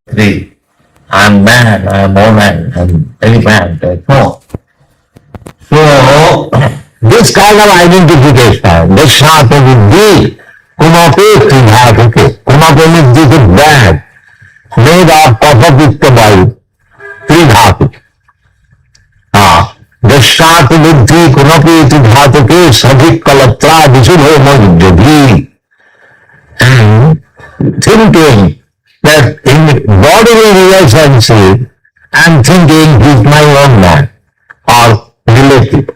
the I'm man, I'm woman, I'm elephant. No. So this kind of identification, this sort of deed, kumape tridhatuke. Kumape means this is bad, made of copper with the body, tridhatu. दृष्टात बुद्धि कुमपि धातु के सभी कलत्रा विशुभो मज्जि and thinking that in bodily relationship I'm thinking he's my own man or relative.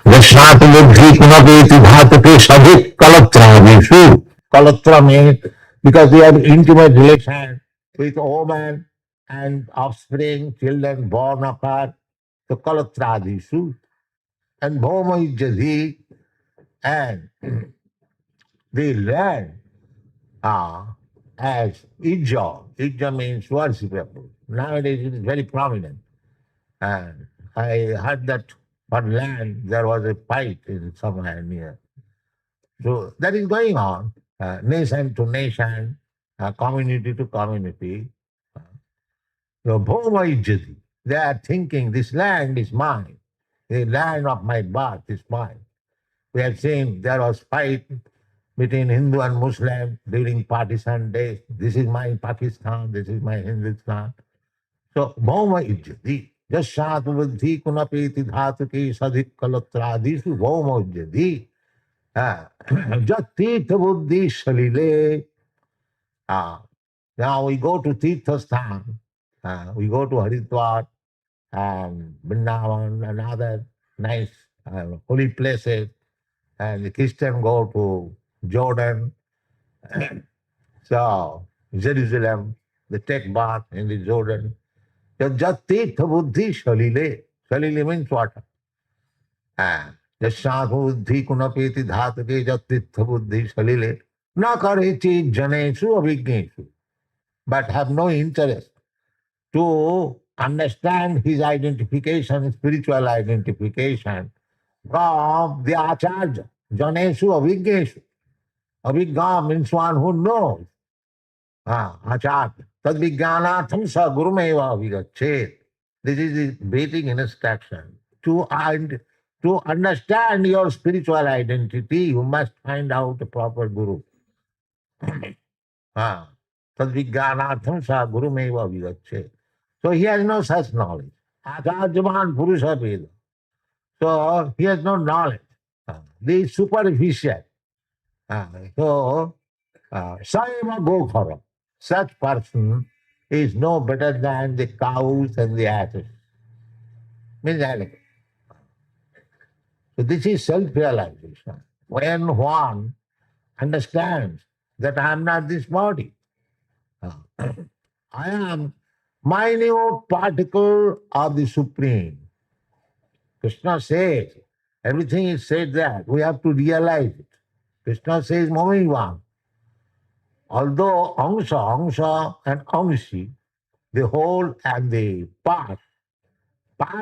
दृष्टात बुद्धि कुमपि धातु के सभी कलत्रा Vishu कलत्रा means because we have intimate relation with woman and offspring, children born of her. So Kalatradishu and Bhoma Ijjati and the land as Ijja. Ijja means worshipable. Nowadays it is very prominent. And I heard that for land there was a fight in somewhere near. So that is going on, nation to nation, community to community. So Bhoma Ijjati. They are thinking this land is mine. The land of my birth is mine. We have seen there was fight between Hindu and Muslim during partition days. This is my Pakistan, this is my Hindustan. So, Bhoma Ijjati. Jashat Buddhi Kunapeti Dhatuki Sadhik Kalatradisu Bhoma Ijjati. Jat Tirtha Buddhi Shalile. Now we go to Tirthasthan, we go to Haridwar and Vrindavan and other nice holy places. And the Christian go to Jordan, so Jerusalem, they take bath in the Jordan. Jat tirtha buddhi shalile. Shalile means water. Jashat buddhi kunapeti dhatake jat tirtha buddhi shalile. Na karechi janesu avignesu. But have no interest to understand his identification, spiritual identification from the Acharya. Janesu avignesu. Avigga means one who knows. Acharya. Tad vijnanatham sa gurumeva avigachet. This is the basic instruction. To understand your spiritual identity, you must find out a proper guru. Tad vijnanatham sa gurumeva avigachet. So he has no such knowledge. Acharyaman purusha veda. So he has no knowledge. This is superficial. So Saima Gokhara. Such person is no better than the cows and the asses. Means animal. So this is self-realization. When one understands that I am not this body, I am minute particle of the Supreme. Krishna says, everything is said there. We have to realize it. Krishna says, Momivan. Although Angsha and Angshi, the whole and the part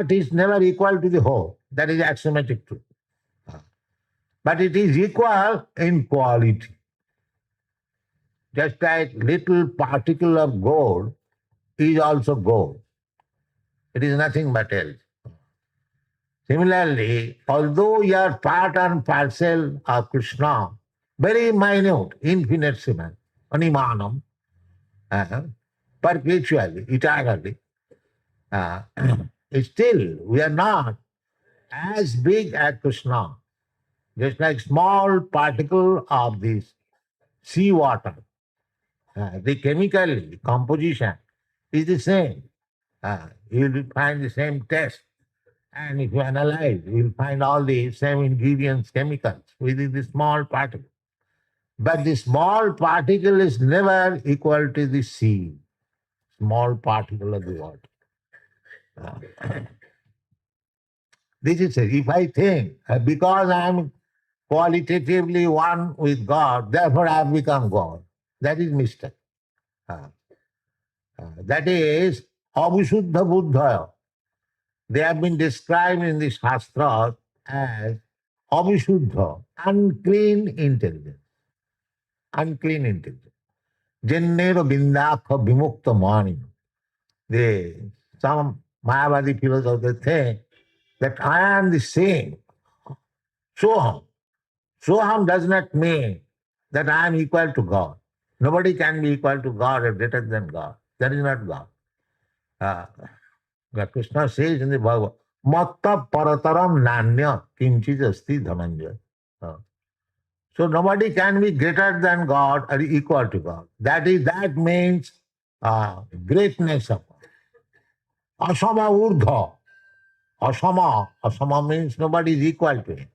is never equal to the whole. That is axiomatic truth. But it is equal in quality. Just like little particle of gold is also gold. It is nothing but else. Similarly, although you are part and parcel of Krishna, very minute, infinitesimal, animanam, perpetually, eternally, still we are not as big as Krishna. Just like small particle of this sea water, the chemical composition is the same. You will find the same taste. And if you analyze, you will find all the same ingredients, chemicals within the small particle. But the small particle is never equal to the sea, small particle of the water. This is it. If I think because I am qualitatively one with God, therefore I have become God, that is mistake. That is Abhishuddha Buddha. They have been described in the Shastras as Abhishuddha, unclean intelligence. Unclean intelligence. Jennero bindakha vimukta mani. Some Mayavadi philosophers think that I am the same. Soham. Soham does not mean that I am equal to God. Nobody can be equal to God or greater than God. That is not God. Uh, Krishna says in the Bhagavad, Matta parataram nanya kinchit asti dhananjaya. Uh, So nobody can be greater than God or equal to God. That means greatness of God. Asama urdha. Asama means nobody is equal to him.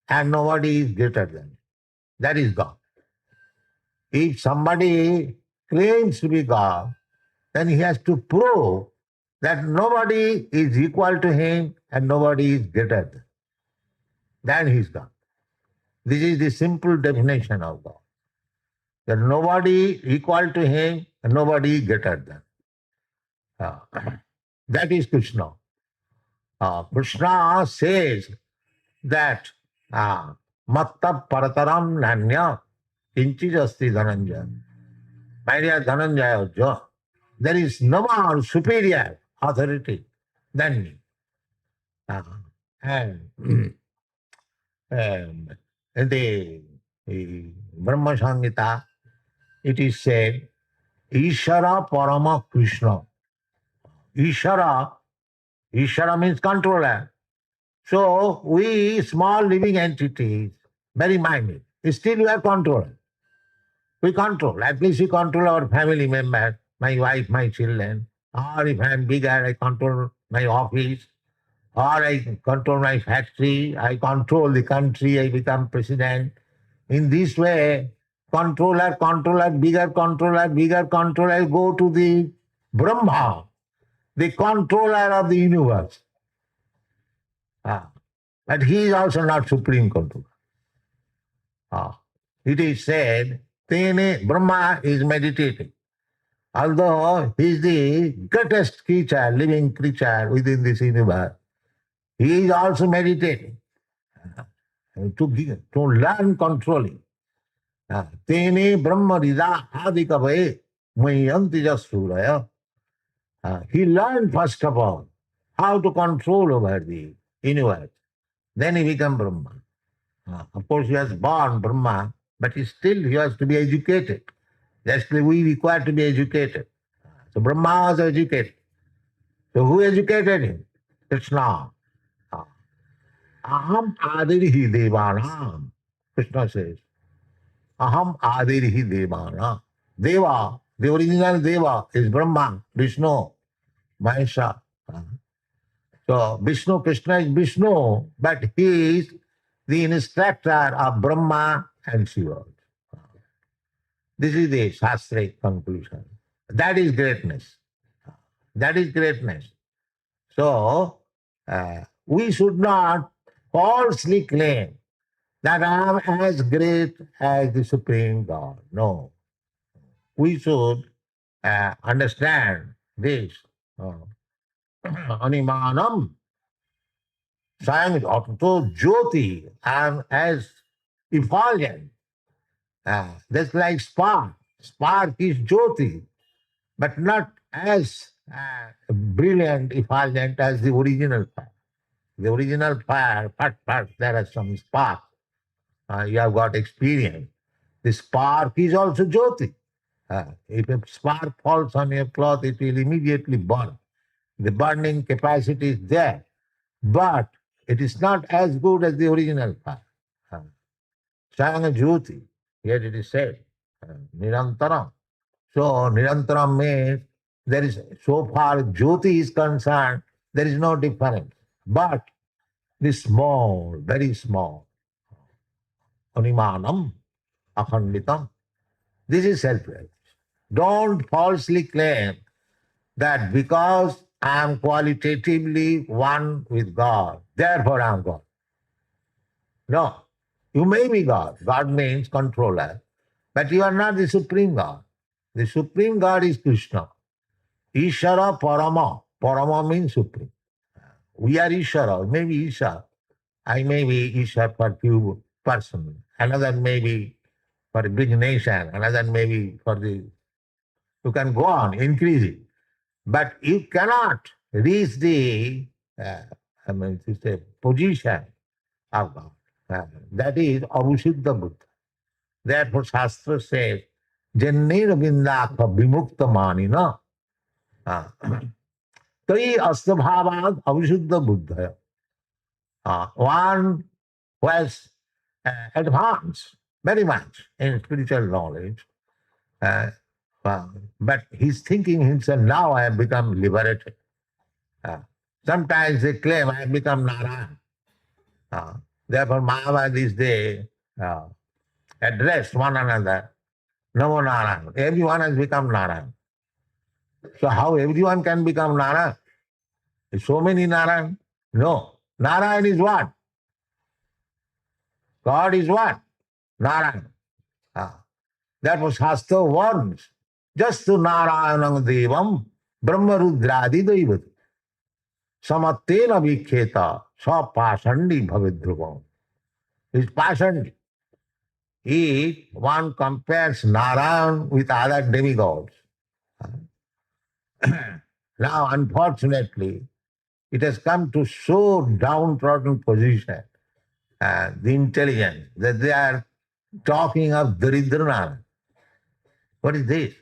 And nobody is greater than him. That is God. If somebody claims to be God, then he has to prove that nobody is equal to him and nobody is greater than him. Then he is God. This is the simple definition of God. That nobody equal to him and nobody greater than. That is Krishna. Krishna says that matta parataram nanya kinchit asti dhananjaya. My dear Dhananjaya, there is no more superior authority than me. And in the Brahma Samhita, it is said, Ishara Parama Krishna. Ishara, Ishara means controller. So we small living entities, very minute, still we are controller. We control, at least we control our family members, my wife, my children. Or if I am bigger, I control my office. Or I control my factory, I control the country, I become president. In this way, controller, bigger controller, go to the Brahma, the controller of the universe. But he is also not supreme controller. It is said, Tene Brahma is meditating. Although he is the greatest creature, living creature within this universe, he is also meditating to learn controlling. Tene Brahma Rida Adikavaye Mayanti Jasuraya. He learned first of all how to control over the universe. Then he became Brahma. Of course, he was born Brahma, but he has to be educated. Just like we require to be educated. So Brahma was educated. So who educated him? Krishna. Aham adirhi devanam. Krishna says, Aham adirhi devanam. Deva, the original Deva is Brahma, Vishnu, Mahesha. So Vishnu, Krishna is Vishnu, but he is the instructor of Brahma and Shiva. This is the Shastric conclusion. That is greatness. That is greatness. So, we should not falsely claim that I am as great as the Supreme God. No. We should understand this. Animanam, sayang to Jyoti, I am as effulgent. That's like spark. Spark is Jyoti, but not as brilliant, effulgent as the original fire. The original fire, there are some spark. You have got experience. The spark is also Jyoti. If a spark falls on your cloth, it will immediately burn. The burning capacity is there, but it is not as good as the original fire. Sayanga Jyoti, here it is said, Nirantaram. So Nirantaram means there is, so far Jyoti is concerned, there is no difference. But the small, very small, Animanam, Akhanditam, this is self-realization. Don't falsely claim that because I am qualitatively one with God, therefore I am God. No, you may be God. God means controller, but you are not the Supreme God. The Supreme God is Krishna. Ishara Parama. Parama means Supreme. We are Ishara, maybe Isha. I may be Isha for few persons. Another may be for a big nation, another maybe for the, you can go on increasing. But you cannot reach the, to say, position of God. That is Avisuddha Buddha. Therefore, Shastra says, Jannir Vindaka Vimukta Manina. Tari Astabhavad Avisuddha Buddha. One who has advanced very much in spiritual knowledge, but he's thinking himself, now I have become liberated. Sometimes they claim, I have become Narayan. Therefore, Mayavadis, they address one another, Namo Narayan. Everyone has become Narayan. So how everyone can become Narayan? There's so many Narayan. No. Narayan is what? God is what? Narayan. Therefore, Shastra warns, just to Narayanam Devam Brahma Rudradi Daivati. Samattena Vikheta Sa Pasandi Bhavidruvam. Is Pasandi. If one compares Narayan with other demigods, now unfortunately it has come to so downtrodden position, the intelligence, that they are talking of Daridra. What is this?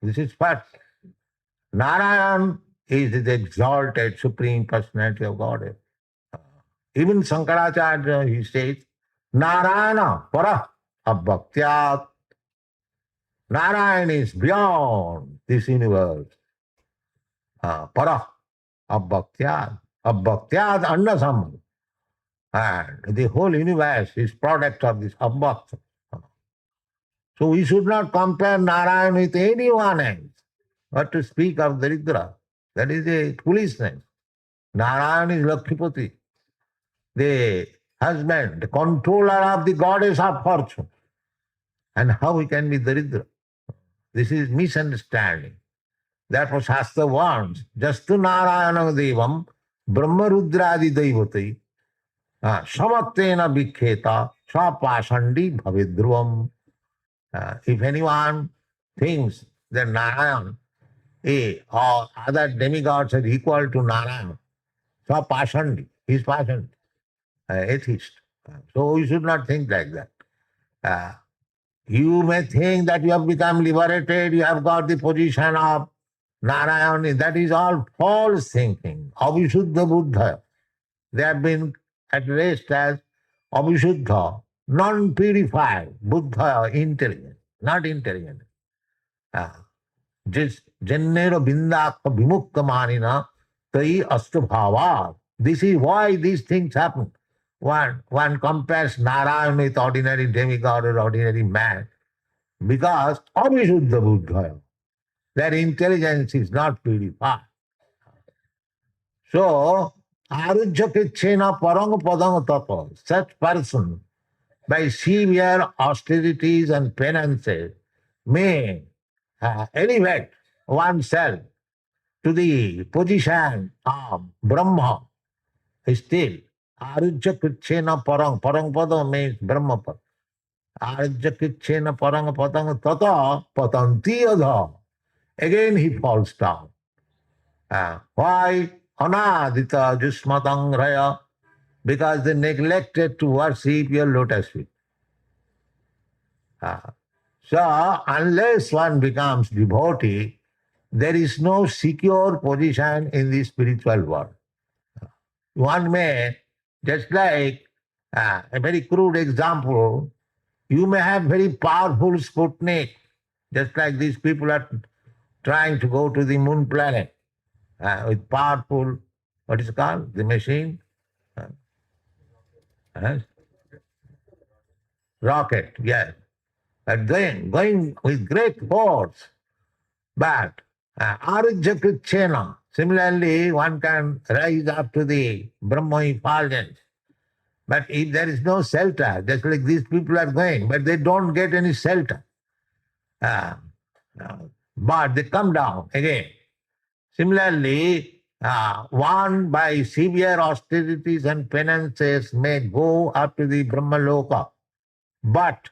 This is what? Narayan is the exalted Supreme Personality of Godhead. Even Shankaracharya, he says, Narayana para abhaktyat. Narayan is beyond this universe. Para abhaktyat. Abhaktyat annasam. And the whole universe is product of this abhakta. So we should not compare Narayan with anyone else, but to speak of Daridra. That is a foolishness. Narayan is Lakshmipati, the husband, the controller of the goddess of fortune. And how he can be Daridra? This is misunderstanding. Therefore Shastra warns, just to Narayana Devam, Brahma Rudradi Daivati, Samattena Vikheta, Sa Pasandi Bhavidruvam. If anyone thinks that Narayan or other demigods are equal to Narayan, Sa Pasandi, he is Pasandi, atheist. So we should not think like that. You may think that you have become liberated, you have got the position of Narayan. That is all false thinking. Avisuddha Buddha. They have been addressed as Avisuddha, non-purified, Buddha, intelligent, not intelligent. Just Jannera Bindaka Vimukta Manina Tai Astabhava. This is why these things happen. One compares Narayan with ordinary demigod or ordinary man, because Avisuddha Buddha, their intelligence is not purified. So, Arujya Kichena Parang Padang Tapa, such person, by severe austerities and penances, may elevate oneself to the position of Brahma. Still, Arujya Kichena Parang, Parang Pada means Brahma Pada. Arujya Kichena Parang Padang Tata Patanti Adha. Again he falls down. Why? Anadita Jusmatang Raya. Because they neglected to worship your lotus feet. So, unless one becomes devotee, there is no secure position in the spiritual world. One may, just like a very crude example, you may have very powerful Sputnik, just like these people are trying to go to the moon planet with powerful, what is it called, the machine? Rocket, yes. But going with great force. But Arujya Krichena, similarly, one can rise up to the Brahma effulgence. But if there is no shelter, just like these people are going, but they don't get any shelter. But they come down again. Similarly, one by severe austerities and penances may go up to the Brahmaloka, but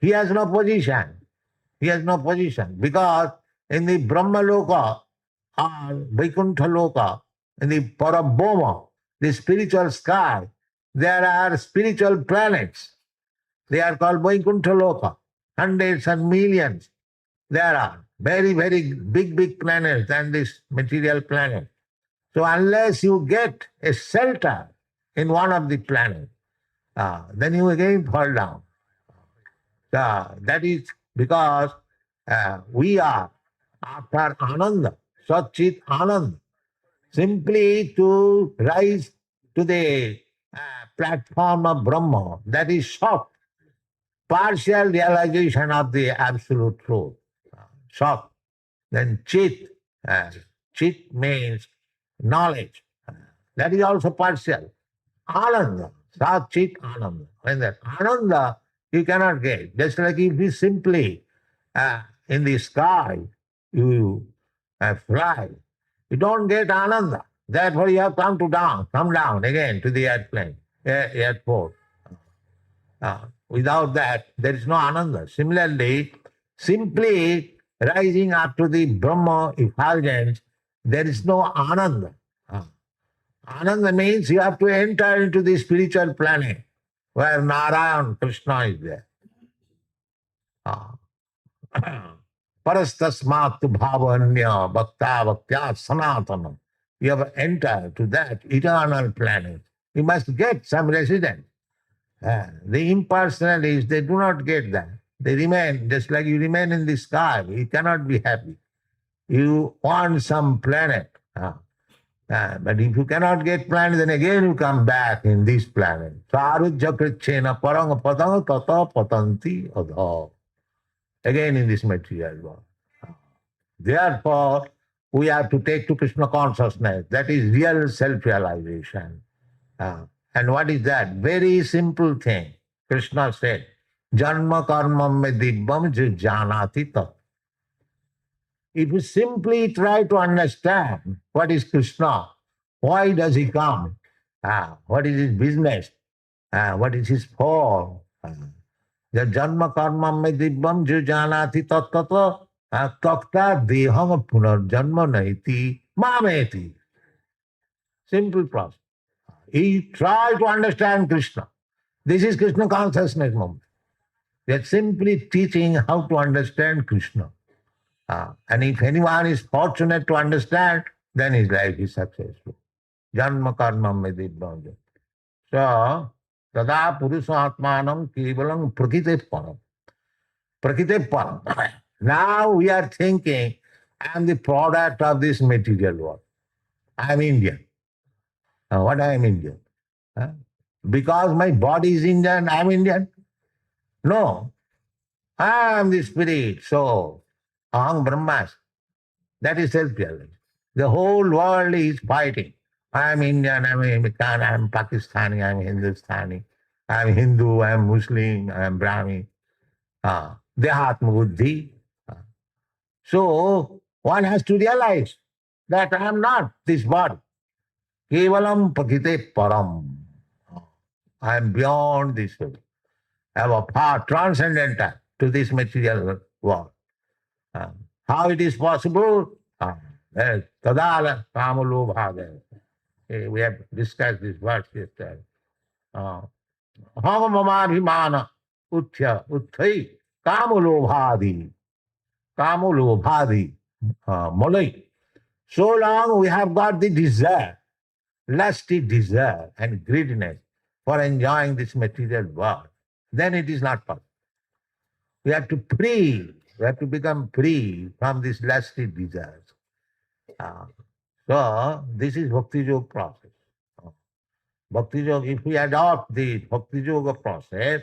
He has no position. He has no position because in the Brahma Loka or Vaikuntha Loka, in the Parabhoma, the spiritual sky, there are spiritual planets. They are called Vaikuntha Loka. Hundreds and millions. There are very, very big planets than this material planet. So unless you get a shelter in one of the planets, then you again fall down. That is because we are after Ananda, Satchit Ananda, simply to rise to the platform of Brahma, that is shock, partial realization of the absolute truth. Shock. Then Chit, uh, Chit means knowledge. That is also partial. Ananda, Sat Chit Ananda. When that Ananda you cannot get. Just like if you simply in the sky you fly, you don't get Ananda. Therefore you have come down again to the airplane, airport. Without that, there is no Ananda. Similarly, simply rising up to the Brahma effulgence, there is no Ananda. Ananda means you have to enter into the spiritual planet where Narayan, Krishna is there. Parastasmat bhavanya bhakta bhaktya sanatana. You have entered to that eternal planet. You must get some residence. The impersonalists, they do not get that. They remain, just like you remain in the sky. You cannot be happy. You want some planet. But if you cannot get planet, then again you come back in this planet. Sarujya krichena parang padang tata patanti adha. Again in this material world. Therefore, we have to take to Krishna consciousness. That is real self-realization. And what is that? Very simple thing. Krishna said, Janma karma me dibbam janati tat. If you simply try to understand what is Krishna, why does he come, what is his business, what is his form, the janma karma me dibbam janati tat tata takta deham punarjanma naiti mameti. Simple process. He tried to understand Krishna. This is Krishna consciousness moment. They are simply teaching how to understand Krishna. And if anyone is fortunate to understand, then his life is successful. Janma karma medibhanja. So, tada purusha atmanam kevalam prakite param. Prakite param. Now we are thinking, I am the product of this material world. I am Indian. What I am Indian? Because my body is Indian, I am Indian? No. I am the spirit, so aham brahmas. That is self-realization. The whole world is fighting. I am Indian, I am American, I am Pakistani, I am Hindustani, I am Hindu, I am Muslim, I am Brahmin. Dehatma buddhi. So one has to realize that I am not this body. Kevalam pakite param. I am beyond this world. I have a far transcendental to this material world. How it is possible? Tadala kamalobhade. We have discussed this verse yesterday. Hamamamabhimana utthya utthai kamalobhadi. Kamalobhadi. Molai. So long we have got the desire, lusty desire and greediness for enjoying this material world, then it is not possible. We have to free, we have to become free from these lusty desires. So this is Bhakti-yoga process. Bhakti-yoga, if we adopt the Bhakti-yoga process,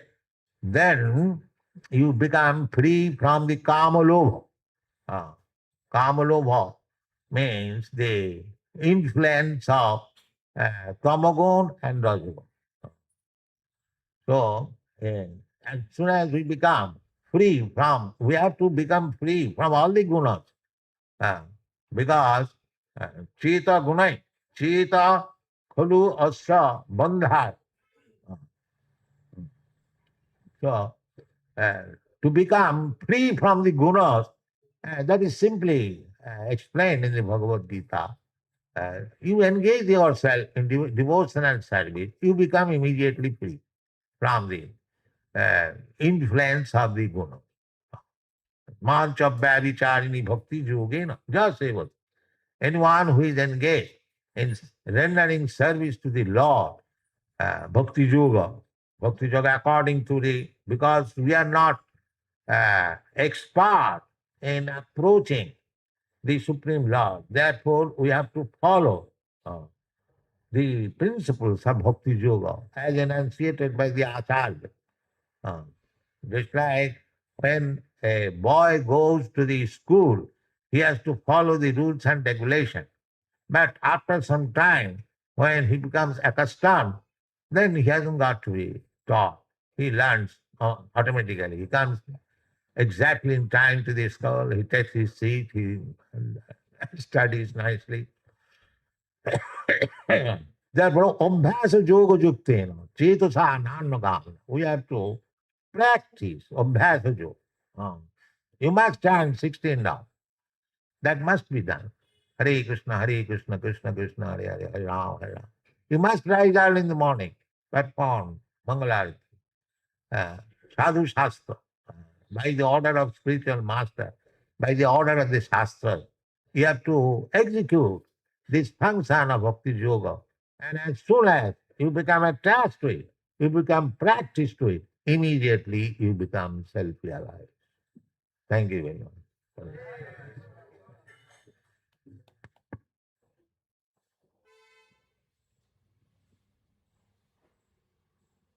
then you become free from the Kamalobha. Kamalobha means the influence of Tamagun and Rajagun. So, as soon as we become free from, we have to become free from all the gunas. Because Chita gunai, Chita khulu asya bandha. So, to become free from the gunas, that is simply explained in the Bhagavad Gita. You engage yourself in devotional service, you become immediately free from the influence of the guna. Mancha Bhavicharini Bhakti Yogena, just say what. Anyone who is engaged in rendering service to the Lord, Bhakti-yoga, Bhakti-yoga according to the, because we are not expert in approaching the Supreme Lord, therefore we have to follow uh, the principles of Bhakti-yoga as enunciated by the Acharya. Uh, just like when a boy goes to the school, he has to follow the rules and regulations. But after some time, when he becomes accustomed, then he hasn't got to be taught. He learns automatically. He comes exactly in time to the school, he takes his seat, he studies nicely. Therefore, Abhyasa Yoga Yuktena, Chetasa Nanagam. We have to practice Abhyasa Yoga. You must stand 16 now. That must be done. Hare Krishna, Krishna Krishna, Hare Hare, Hare Ram, Hare Ram. You must rise early in the morning, perform Mangalarati, uh, Sadhu Shastra, by the order of spiritual master, by the order of the Shastra. You have to execute this function of Bhakti Yoga. And as soon as you become attached to it, you become practiced to it, immediately you become self-realized. Thank you very much.